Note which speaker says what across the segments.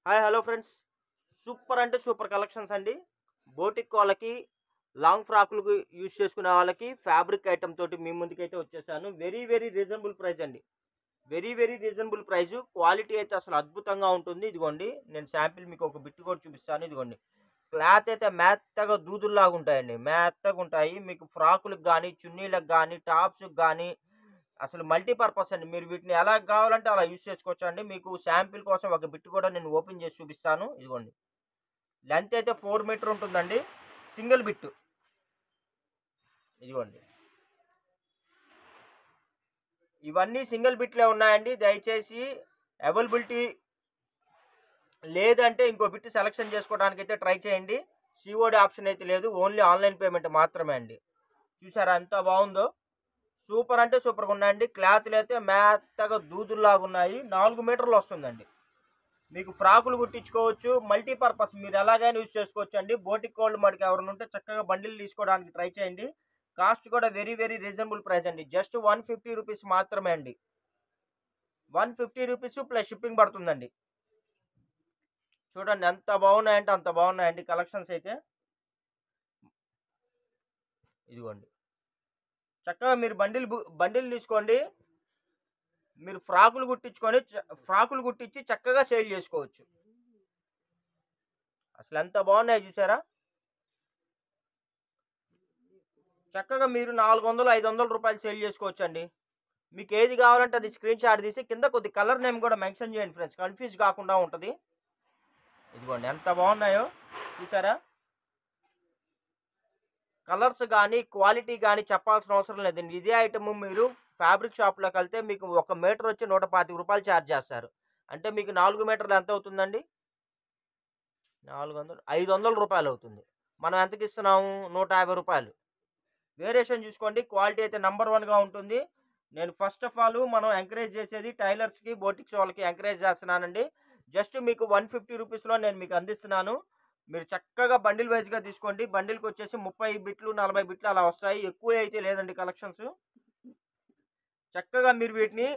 Speaker 1: Hi hello friends. Super అంటే super collections అండి. Boutique వాళ్ళకి, లాంగ్ ఫ్రాకులకు యూజ్ చేసుకునే వాళ్ళకి ఫ్యాబ్రిక్ ఐటమ్ తోటి మీ ముందుకైతే వచ్చేసాను. వెరీ వెరీ రీజనబుల్ ప్రైస్ అండి. Very very reasonable price. Quality అయితే అసలు అద్భుతంగా ఉంటుంది. ఇదిగోండి, నేను శాంపిల్ మీకు ఒక బిట్ కూడా చూపిస్తాను. ఇదిగోండి, క్లాత్ అయితే మెత్తగా దూదుల్లాగా ఉంటాయండి, మెత్తగా ఉంటాయి. మీకు ఫ్రాకులకు కానీ, చున్నీలకు కానీ, టాప్స్కి కానీ అసలు మల్టీపర్పస్ అండి. మీరు వీటిని ఎలా కావాలంటే అలా యూజ్ చేసుకోవచ్చు అండి. మీకు శాంపిల్ కోసం ఒక బిట్ కూడా నేను ఓపెన్ చేసి చూపిస్తాను. ఇదిగోండి, లెంత్ అయితే 4 మీటర్ ఉంటుందండి. Single bit. ఇదిగోండి, ఇవన్నీ సింగిల్ బిట్లే ఉన్నాయండి. దయచేసి అవైలబిలిటీ లేదంటే ఇంకో బిట్ సెలెక్షన్ చేసుకోవడానికి అయితే ట్రై చేయండి. సిఓడి ఆప్షన్ అయితే లేదు, ఓన్లీ ఆన్లైన్ పేమెంట్ మాత్రమే అండి. చూసారా ఎంత బాగుందో? సూపర్ అంటే సూపర్గా ఉన్నాయండి. క్లాత్లు అయితే మెత్తగా దూదుల్లాగా ఉన్నాయి. 4 మీటర్లు వస్తుందండి. మీకు ఫ్రాకులు కుట్టించుకోవచ్చు, మల్టీపర్పస్ మీరు ఎలాగైనా యూజ్ చేసుకోవచ్చు అండి. బోటిక్ కోల్డ్ మడికి ఎవరైనా ఉంటే చక్కగా బండిల్ తీసుకోవడానికి ట్రై చేయండి. కాస్ట్ కూడా వెరీ వెరీ రీజనబుల్ ప్రైస్ అండి. జస్ట్ 150 రూపీస్ మాత్రమే అండి. 150 రూపీస్ ప్లస్ షిప్పింగ్ పడుతుందండి. చూడండి ఎంత బాగున్నాయంటే అంత బాగున్నాయండి కలెక్షన్స్ అయితే. ఇదిగోండి, చక్కగా మీరు బండిల్ తీసుకోండి. మీరు ఫ్రాకులు కుట్టించుకొని ఫ్రాకులు కుట్టించి చక్కగా సేల్ చేసుకోవచ్చు. అసలు ఎంత బాగున్నాయి చూసారా? చక్కగా మీరు 400 500 రూపాయలు సేల్ చేసుకోవచ్చు అండి. మీకు ఏది కావాలంటే అది స్క్రీన్ షాట్ తీసి కింద కొద్ది కలర్ నేమ్ కూడా మెన్షన్ చేయండి ఫ్రెండ్స్, కన్ఫ్యూజ్ కాకుండా ఉంటుంది. ఇదిగోండి ఎంత బాగున్నాయో చూసారా? కలర్స్ కానీ క్వాలిటీ కానీ చెప్పాల్సిన అవసరం లేదండి. ఇదే ఐటమ్ మీరు ఫ్యాబ్రిక్ షాప్లోకి వెళ్తే మీకు 1 మీటర్ వచ్చి 125 రూపాయలు ఛార్జ్ చేస్తారు. అంటే మీకు 4 మీటర్లు ఎంత అవుతుందండి? 400 500 రూపాయలు అవుతుంది. మనం ఎంతకి ఇస్తున్నాము? 150 రూపాయలు. వేరియేషన్ చూసుకోండి. క్వాలిటీ అయితే నంబర్ వన్గా ఉంటుంది. నేను ఫస్ట్ ఆఫ్ ఆల్ మనం ఎంకరేజ్ చేసేది టైలర్స్కి, బోటిక్స్ వాళ్ళకి ఎంకరేజ్ చేస్తున్నానండి. జస్ట్ మీకు 150 రూపీస్లో నేను మీకు అందిస్తున్నాను. మీరు చక్కగా బండిల్ వైజ్గా తీసుకోండి. బండిల్కి వచ్చేసి 30 బిట్లు 40 బిట్లు అలా వస్తాయి. ఎక్కువ అయితే లేదండి కలెక్షన్స్. చక్కగా మీరు వీటిని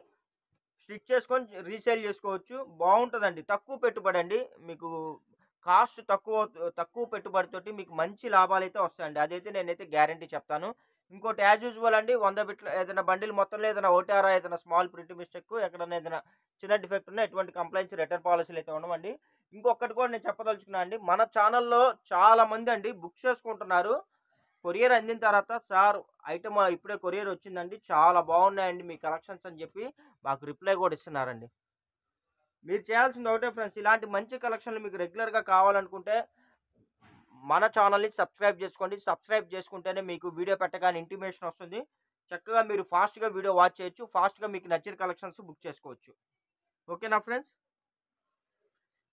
Speaker 1: స్టిచ్ చేసుకొని రీసేల్ చేసుకోవచ్చు. బాగుంటుందండి. తక్కువ పెట్టుబడి అండి. మీకు కాస్ట్ తక్కువ పెట్టుబడితోటి మీకు మంచి లాభాలు అయితే వస్తాయండి. అదైతే నేనైతే గ్యారంటీ చెప్తాను. ఇంకోటి యాజ్ యూజువల్ అండి, 100 బిట్లు ఏదైనా బండిల్ మొత్తంలో ఏదైనా ఒకటారా ఏదైనా స్మాల్ ప్రింట్ మిస్టేక్ ఎక్కడైనా ఏదైనా చిన్న డిఫెక్ట్ ఉన్నా ఎటువంటి కంప్లైంట్స్ రిటర్న్ పాలసీలు అయితే ఉండవండి. ఇంకొకటి కూడా నేను చెప్పదలుచుకున్నా అండి, మన ఛానల్లో చాలా మంది అండి బుక్ చేసుకుంటున్నారు. కొరియర్ అందిన తర్వాత సార్ ఐటమ్ ఇప్పుడే కొరియర్ వచ్చిందండి, చాలా బాగున్నాయండి మీ కలెక్షన్స్ అని చెప్పి మాకు రిప్లై కూడా ఇస్తున్నారండి. మీరు చేయాల్సింది ఒకటే ఫ్రెండ్స్, ఇలాంటి మంచి కలెక్షన్లు మీకు రెగ్యులర్గా కావాలనుకుంటే మన ఛానల్ని సబ్స్క్రైబ్ చేసుకోండి. సబ్స్క్రైబ్ చేసుకుంటేనే మీకు వీడియో పెట్టగానే ఇంటిమేషన్ వస్తుంది. చక్కగా మీరు ఫాస్ట్గా వీడియో వాచ్ చేయొచ్చు. ఫాస్ట్గా మీకు నచ్చిన కలెక్షన్స్ బుక్ చేసుకోవచ్చు. ఓకేనా ఫ్రెండ్స్?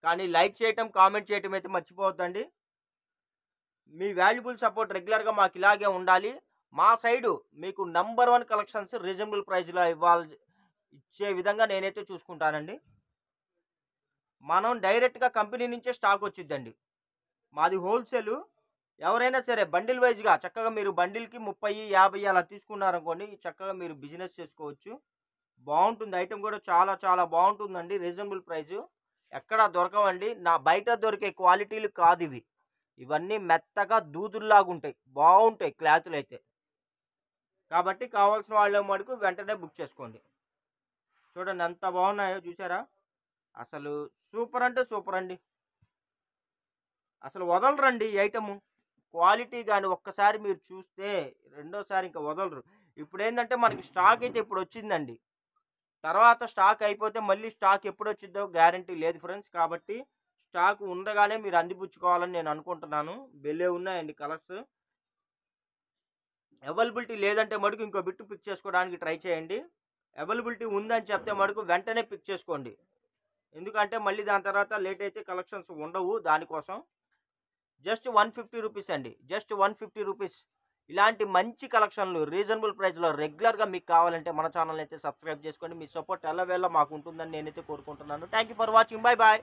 Speaker 1: కానీ లైక్ చేయటం, కామెంట్ చేయటం అయితే మర్చిపోవద్దండి. మీ వాల్యుబుల్ సపోర్ట్ రెగ్యులర్గా మాకు ఇలాగే ఉండాలి. మా సైడు మీకు నంబర్ 1 కలెక్షన్స్ రీజనబుల్ ప్రైస్లో ఇచ్చే విధంగా నేనైతే చూసుకుంటానండి. మనం డైరెక్ట్గా కంపెనీ నుంచే స్టాక్ వచ్చిద్దండి. మాది హోల్సేలు. ఎవరైనా సరే బండిల్ వైజ్గా చక్కగా మీరు బండిల్కి 30 50 అలా తీసుకున్నారనుకోండి, చక్కగా మీరు బిజినెస్ చేసుకోవచ్చు. బాగుంటుంది. ఐటమ్ కూడా చాలా చాలా బాగుంటుందండి. రీజనబుల్ ప్రైజు ఎక్కడా దొరకవండి. నా బయట దొరికే క్వాలిటీలు కాదు ఇవి. ఇవన్నీ మెత్తగా దూదుల్లాగా ఉంటాయి, బాగుంటాయి క్లాతులు అయితే. కాబట్టి కావాల్సిన వాళ్ళ మటుకు వెంటనే బుక్ చేసుకోండి. చూడండి ఎంత బాగున్నాయో చూసారా? అసలు సూపర్ అంటే సూపర్ అండి. అసలు వదలరండి ఈ ఐటము. క్వాలిటీ కానీ ఒక్కసారి మీరు చూస్తే రెండోసారి ఇంకా వదలరు. ఇప్పుడు ఏంటంటే మనకి స్టాక్ అయితే ఇప్పుడు వచ్చిందండి. తర్వాత స్టాక్ అయిపోతే మళ్ళీ స్టాక్ ఎప్పుడు వచ్చిద్దో గ్యారంటీ లేదు ఫ్రెండ్స్. కాబట్టి స్టాక్ ఉండగానే మీరు అందిపుచ్చుకోవాలని నేను అనుకుంటున్నాను. భలే ఉన్నాయండి కలర్స్. అవైలబిలిటీ లేదంటే మటుకు ఇంకో బిట్టు పిక్ చేసుకోవడానికి ట్రై చేయండి. అవైలబిలిటీ ఉందని చెప్తే మటుకు వెంటనే పిక్ చేసుకోండి. ఎందుకంటే మళ్ళీ దాని తర్వాత లేట్ అయితే కలెక్షన్స్ ఉండవు. దానికోసం జస్ట్ 150 రూపీస్ అండి. Just 150 rupees. ఇలాంటి మంచి కలెక్షన్లు రీజనబుల్ ప్రైస్లో రెగ్యులర్గా మీకు కావాలంటే మన ఛానల్ అయితే సబ్స్క్రైబ్ చేసుకోండి. మీ సపోర్ట్ ఎల్లవేళ మాకు ఉంటుందని నేనైతే కోరుకుంటున్నాను. Thank you for watching. Bye bye.